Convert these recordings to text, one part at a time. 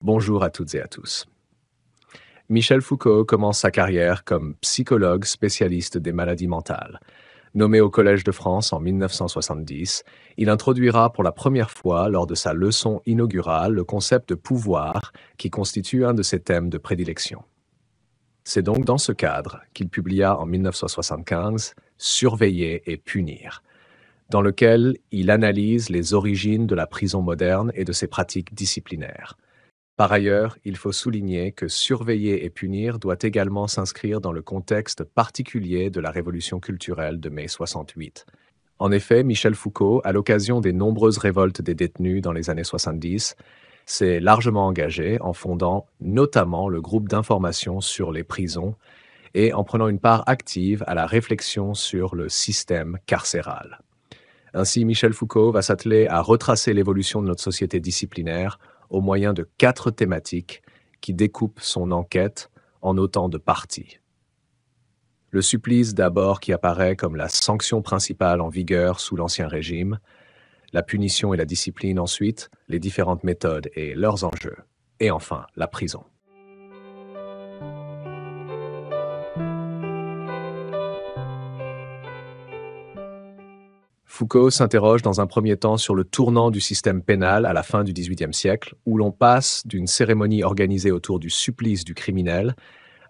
Bonjour à toutes et à tous. Michel Foucault commence sa carrière comme psychologue spécialiste des maladies mentales. Nommé au Collège de France en 1970, il introduira pour la première fois lors de sa leçon inaugurale le concept de pouvoir qui constitue un de ses thèmes de prédilection. C'est donc dans ce cadre qu'il publia en 1975 Surveiller et punir, dans lequel il analyse les origines de la prison moderne et de ses pratiques disciplinaires. Par ailleurs, il faut souligner que surveiller et punir doit également s'inscrire dans le contexte particulier de la révolution culturelle de mai 68. En effet, Michel Foucault, à l'occasion des nombreuses révoltes des détenus dans les années 70, s'est largement engagé en fondant notamment le groupe d'information sur les prisons et en prenant une part active à la réflexion sur le système carcéral. Ainsi, Michel Foucault va s'atteler à retracer l'évolution de notre société disciplinaire au moyen de 4 thématiques qui découpent son enquête en autant de parties. Le supplice d'abord qui apparaît comme la sanction principale en vigueur sous l'Ancien Régime, la punition et la discipline ensuite, les différentes méthodes et leurs enjeux, et enfin la prison. Foucault s'interroge dans un premier temps sur le tournant du système pénal à la fin du XVIIIe siècle, où l'on passe d'une cérémonie organisée autour du supplice du criminel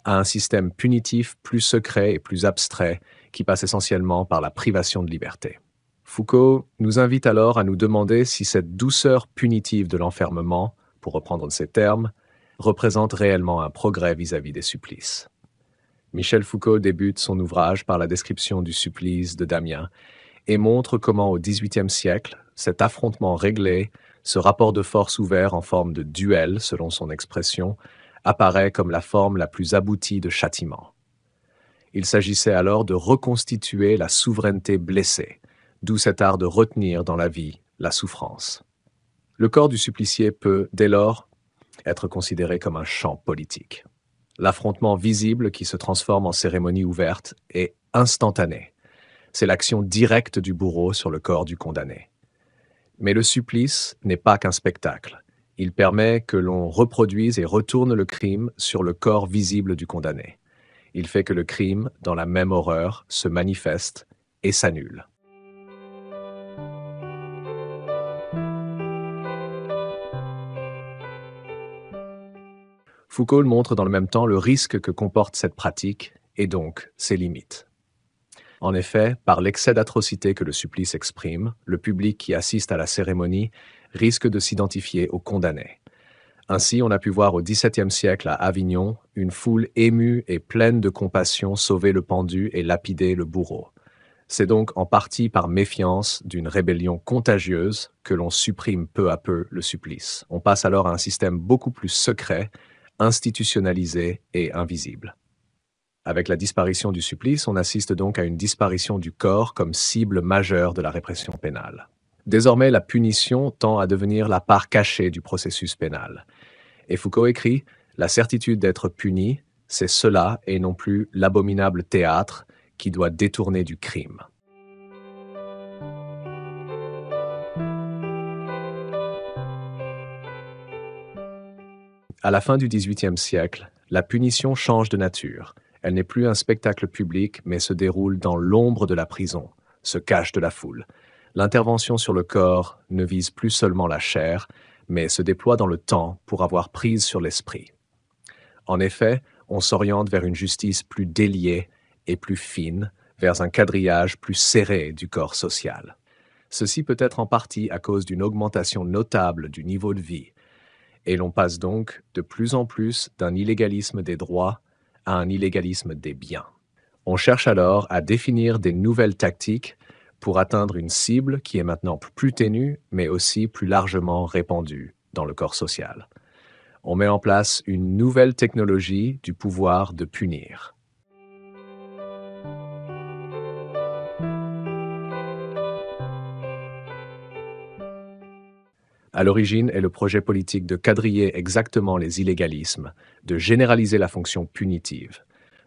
à un système punitif plus secret et plus abstrait, qui passe essentiellement par la privation de liberté. Foucault nous invite alors à nous demander si cette douceur punitive de l'enfermement, pour reprendre ces termes, représente réellement un progrès vis-à-vis des supplices. Michel Foucault débute son ouvrage par la description du supplice de Damiens, et montre comment au XVIIIe siècle, cet affrontement réglé, ce rapport de force ouvert en forme de duel, selon son expression, apparaît comme la forme la plus aboutie de châtiment. Il s'agissait alors de reconstituer la souveraineté blessée, d'où cet art de retenir dans la vie la souffrance. Le corps du supplicié peut, dès lors, être considéré comme un champ politique. L'affrontement visible qui se transforme en cérémonie ouverte est instantané. C'est l'action directe du bourreau sur le corps du condamné. Mais le supplice n'est pas qu'un spectacle. Il permet que l'on reproduise et retourne le crime sur le corps visible du condamné. Il fait que le crime, dans la même horreur, se manifeste et s'annule. Foucault montre dans le même temps le risque que comporte cette pratique et donc ses limites. En effet, par l'excès d'atrocité que le supplice exprime, le public qui assiste à la cérémonie risque de s'identifier au condamné. Ainsi, on a pu voir au XVIIe siècle à Avignon une foule émue et pleine de compassion sauver le pendu et lapider le bourreau. C'est donc en partie par méfiance d'une rébellion contagieuse que l'on supprime peu à peu le supplice. On passe alors à un système beaucoup plus secret, institutionnalisé et invisible. Avec la disparition du supplice, on assiste donc à une disparition du corps comme cible majeure de la répression pénale. Désormais, la punition tend à devenir la part cachée du processus pénal. Et Foucault écrit « La certitude d'être puni, c'est cela et non plus l'abominable théâtre qui doit détourner du crime. » À la fin du XVIIIe siècle, la punition change de nature. Elle n'est plus un spectacle public, mais se déroule dans l'ombre de la prison, se cache de la foule. L'intervention sur le corps ne vise plus seulement la chair, mais se déploie dans le temps pour avoir prise sur l'esprit. En effet, on s'oriente vers une justice plus déliée et plus fine, vers un quadrillage plus serré du corps social. Ceci peut être en partie à cause d'une augmentation notable du niveau de vie, et l'on passe donc de plus en plus d'un illégalisme des droits à un illégalisme des biens. On cherche alors à définir des nouvelles tactiques pour atteindre une cible qui est maintenant plus ténue, mais aussi plus largement répandue dans le corps social. On met en place une nouvelle technologie du pouvoir de punir. À l'origine est le projet politique de quadriller exactement les illégalismes, de généraliser la fonction punitive.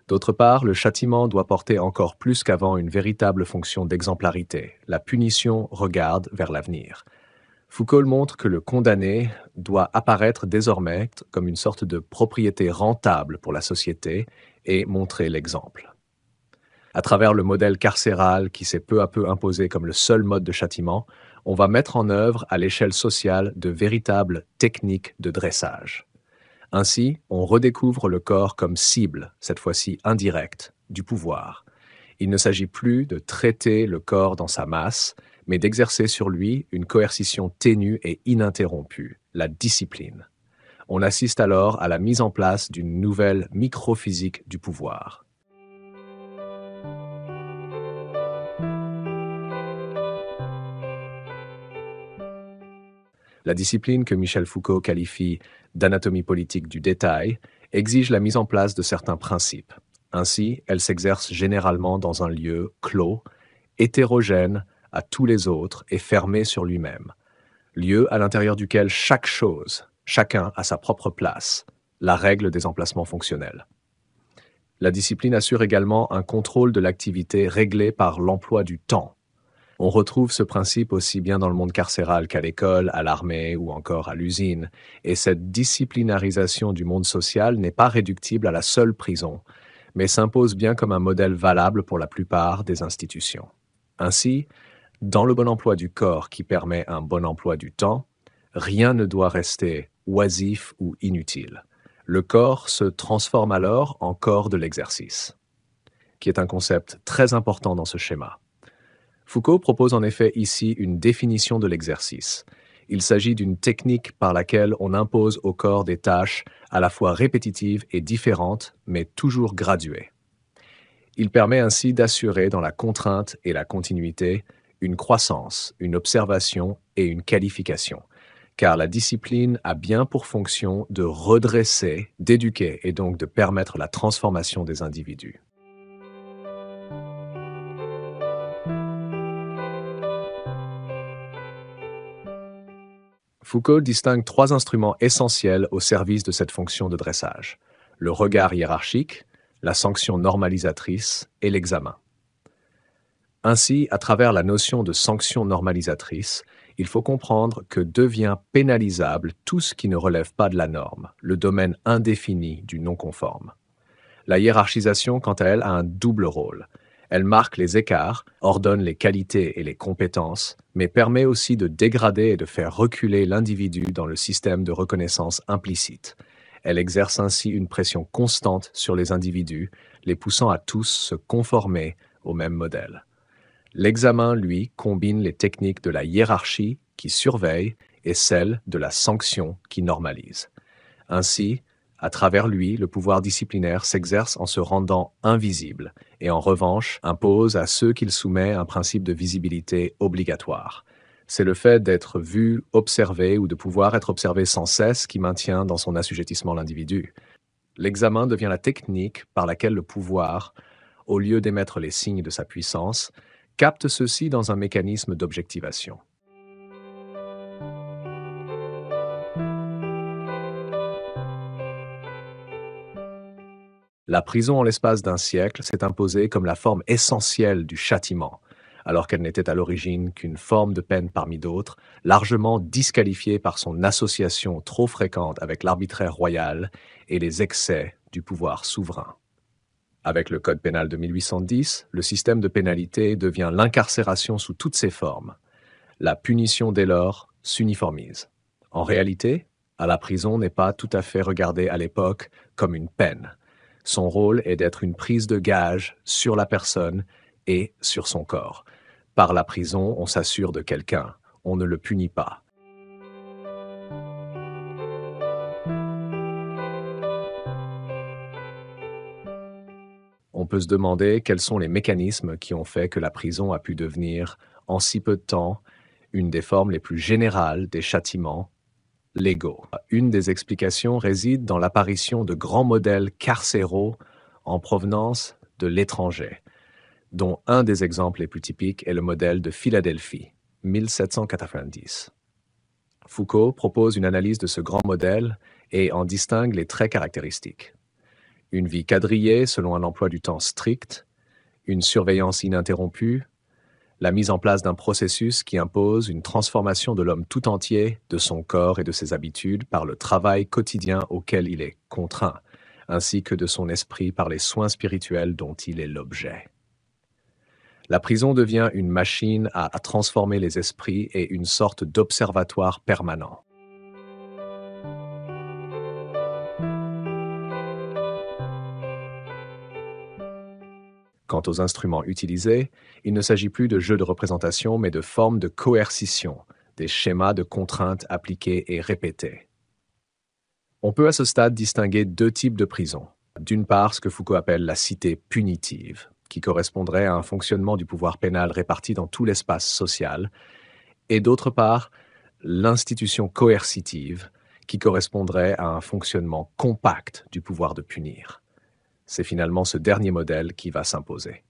D'autre part, le châtiment doit porter encore plus qu'avant une véritable fonction d'exemplarité. La punition regarde vers l'avenir. Foucault montre que le condamné doit apparaître désormais comme une sorte de propriété rentable pour la société et montrer l'exemple. À travers le modèle carcéral qui s'est peu à peu imposé comme le seul mode de châtiment, on va mettre en œuvre à l'échelle sociale de véritables techniques de dressage. Ainsi, on redécouvre le corps comme cible, cette fois-ci indirecte, du pouvoir. Il ne s'agit plus de traiter le corps dans sa masse, mais d'exercer sur lui une coercition ténue et ininterrompue, la discipline. On assiste alors à la mise en place d'une nouvelle microphysique du pouvoir. La discipline que Michel Foucault qualifie d'anatomie politique du détail exige la mise en place de certains principes. Ainsi, elle s'exerce généralement dans un lieu clos, hétérogène à tous les autres et fermé sur lui-même. Lieu à l'intérieur duquel chaque chose, chacun a sa propre place, la règle des emplacements fonctionnels. La discipline assure également un contrôle de l'activité réglé par l'emploi du temps. On retrouve ce principe aussi bien dans le monde carcéral qu'à l'école, à l'armée ou encore à l'usine. Et cette disciplinarisation du monde social n'est pas réductible à la seule prison, mais s'impose bien comme un modèle valable pour la plupart des institutions. Ainsi, dans le bon emploi du corps qui permet un bon emploi du temps, rien ne doit rester oisif ou inutile. Le corps se transforme alors en corps de l'exercice, qui est un concept très important dans ce schéma. Foucault propose en effet ici une définition de l'exercice. Il s'agit d'une technique par laquelle on impose au corps des tâches à la fois répétitives et différentes, mais toujours graduées. Il permet ainsi d'assurer dans la contrainte et la continuité une croissance, une observation et une qualification, car la discipline a bien pour fonction de redresser, d'éduquer et donc de permettre la transformation des individus. Foucault distingue trois instruments essentiels au service de cette fonction de dressage: le regard hiérarchique, la sanction normalisatrice et l'examen. Ainsi, à travers la notion de sanction normalisatrice, il faut comprendre que devient pénalisable tout ce qui ne relève pas de la norme, le domaine indéfini du non-conforme. La hiérarchisation, quant à elle, a un double rôle. Elle marque les écarts, ordonne les qualités et les compétences, mais permet aussi de dégrader et de faire reculer l'individu dans le système de reconnaissance implicite. Elle exerce ainsi une pression constante sur les individus, les poussant à tous se conformer au même modèle. L'examen, lui, combine les techniques de la hiérarchie qui surveille et celles de la sanction qui normalise. Ainsi, à travers lui, le pouvoir disciplinaire s'exerce en se rendant invisible et en revanche impose à ceux qu'il soumet un principe de visibilité obligatoire. C'est le fait d'être vu, observé ou de pouvoir être observé sans cesse qui maintient dans son assujettissement l'individu. L'examen devient la technique par laquelle le pouvoir, au lieu d'émettre les signes de sa puissance, capte ceux-ci dans un mécanisme d'objectivation. La prison en l'espace d'un siècle s'est imposée comme la forme essentielle du châtiment, alors qu'elle n'était à l'origine qu'une forme de peine parmi d'autres, largement disqualifiée par son association trop fréquente avec l'arbitraire royal et les excès du pouvoir souverain. Avec le Code pénal de 1810, le système de pénalité devient l'incarcération sous toutes ses formes. La punition dès lors s'uniformise. En réalité, à la prison n'est pas tout à fait regardée à l'époque comme une peine. Son rôle est d'être une prise de gage sur la personne et sur son corps. Par la prison, on s'assure de quelqu'un, on ne le punit pas. On peut se demander quels sont les mécanismes qui ont fait que la prison a pu devenir, en si peu de temps, une des formes les plus générales des châtiments légaux. Une des explications réside dans l'apparition de grands modèles carcéraux en provenance de l'étranger, dont un des exemples les plus typiques est le modèle de Philadelphie, 1790. Foucault propose une analyse de ce grand modèle et en distingue les traits caractéristiques. Une vie quadrillée selon un emploi du temps strict, une surveillance ininterrompue, la mise en place d'un processus qui impose une transformation de l'homme tout entier, de son corps et de ses habitudes par le travail quotidien auquel il est contraint, ainsi que de son esprit par les soins spirituels dont il est l'objet. La prison devient une machine à transformer les esprits et une sorte d'observatoire permanent. Quant aux instruments utilisés, il ne s'agit plus de jeux de représentation, mais de formes de coercition, des schémas de contraintes appliqués et répétés. On peut à ce stade distinguer deux types de prisons. D'une part, ce que Foucault appelle la cité punitive, qui correspondrait à un fonctionnement du pouvoir pénal réparti dans tout l'espace social, et d'autre part, l'institution coercitive, qui correspondrait à un fonctionnement compact du pouvoir de punir. C'est finalement ce dernier modèle qui va s'imposer.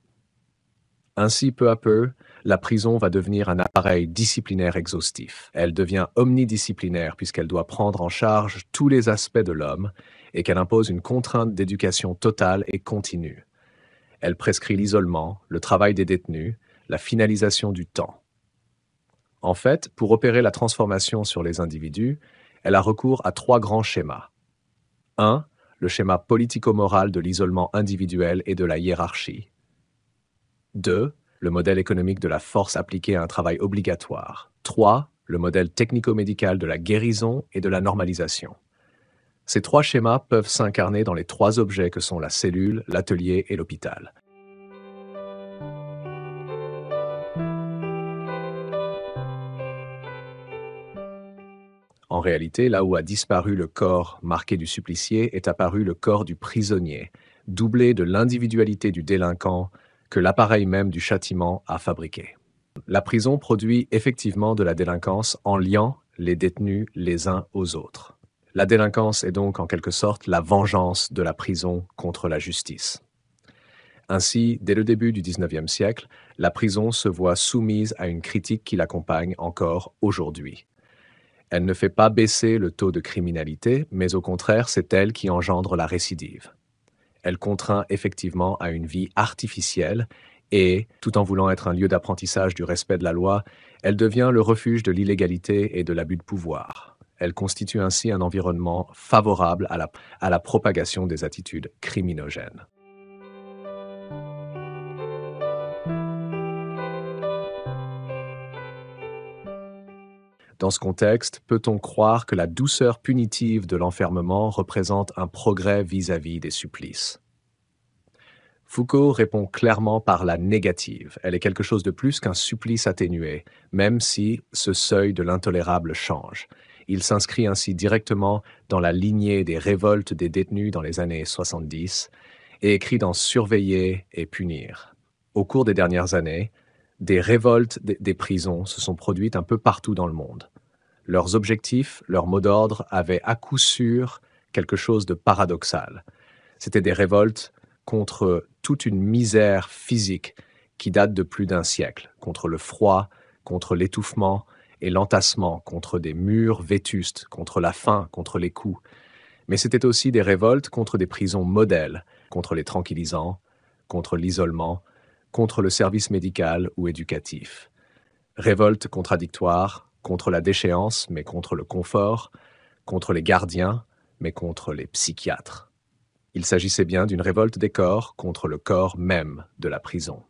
Ainsi, peu à peu, la prison va devenir un appareil disciplinaire exhaustif. Elle devient omnidisciplinaire puisqu'elle doit prendre en charge tous les aspects de l'homme et qu'elle impose une contrainte d'éducation totale et continue. Elle prescrit l'isolement, le travail des détenus, la finalisation du temps. En fait, pour opérer la transformation sur les individus, elle a recours à trois grands schémas. 1. Le schéma politico-moral de l'isolement individuel et de la hiérarchie. 2. Le modèle économique de la force appliquée à un travail obligatoire. 3. Le modèle technico-médical de la guérison et de la normalisation. Ces trois schémas peuvent s'incarner dans les trois objets que sont la cellule, l'atelier et l'hôpital. En réalité, là où a disparu le corps marqué du supplicié est apparu le corps du prisonnier, doublé de l'individualité du délinquant que l'appareil même du châtiment a fabriqué. La prison produit effectivement de la délinquance en liant les détenus les uns aux autres. La délinquance est donc en quelque sorte la vengeance de la prison contre la justice. Ainsi, dès le début du XIXe siècle, la prison se voit soumise à une critique qui l'accompagne encore aujourd'hui. Elle ne fait pas baisser le taux de criminalité, mais au contraire, c'est elle qui engendre la récidive. Elle contraint effectivement à une vie artificielle et, tout en voulant être un lieu d'apprentissage du respect de la loi, elle devient le refuge de l'illégalité et de l'abus de pouvoir. Elle constitue ainsi un environnement favorable à la propagation des attitudes criminogènes. Dans ce contexte, peut-on croire que la douceur punitive de l'enfermement représente un progrès vis-à-vis des supplices? Foucault répond clairement par la négative. Elle est quelque chose de plus qu'un supplice atténué, même si ce seuil de l'intolérable change. Il s'inscrit ainsi directement dans la lignée des révoltes des détenus dans les années 70 et écrit dans Surveiller et punir. Au cours des dernières années, des révoltes des prisons se sont produites un peu partout dans le monde. Leurs objectifs, leurs mots d'ordre avaient à coup sûr quelque chose de paradoxal. C'étaient des révoltes contre toute une misère physique qui date de plus d'un siècle, contre le froid, contre l'étouffement et l'entassement, contre des murs vétustes, contre la faim, contre les coups. Mais c'était aussi des révoltes contre des prisons modèles, contre les tranquillisants, contre l'isolement, contre le service médical ou éducatif. Révolte contradictoire, contre la déchéance, mais contre le confort, contre les gardiens, mais contre les psychiatres. Il s'agissait bien d'une révolte des corps contre le corps même de la prison.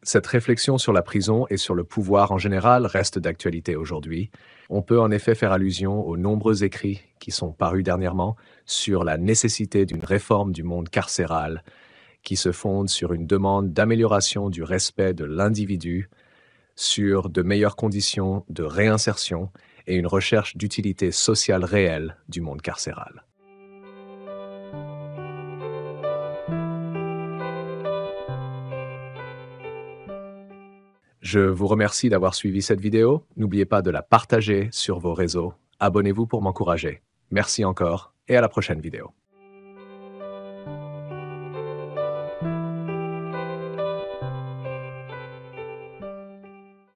Cette réflexion sur la prison et sur le pouvoir en général reste d'actualité aujourd'hui. On peut en effet faire allusion aux nombreux écrits qui sont parus dernièrement sur la nécessité d'une réforme du monde carcéral qui se fonde sur une demande d'amélioration du respect de l'individu, sur de meilleures conditions de réinsertion et une recherche d'utilité sociale réelle du monde carcéral. Je vous remercie d'avoir suivi cette vidéo. N'oubliez pas de la partager sur vos réseaux. Abonnez-vous pour m'encourager. Merci encore et à la prochaine vidéo.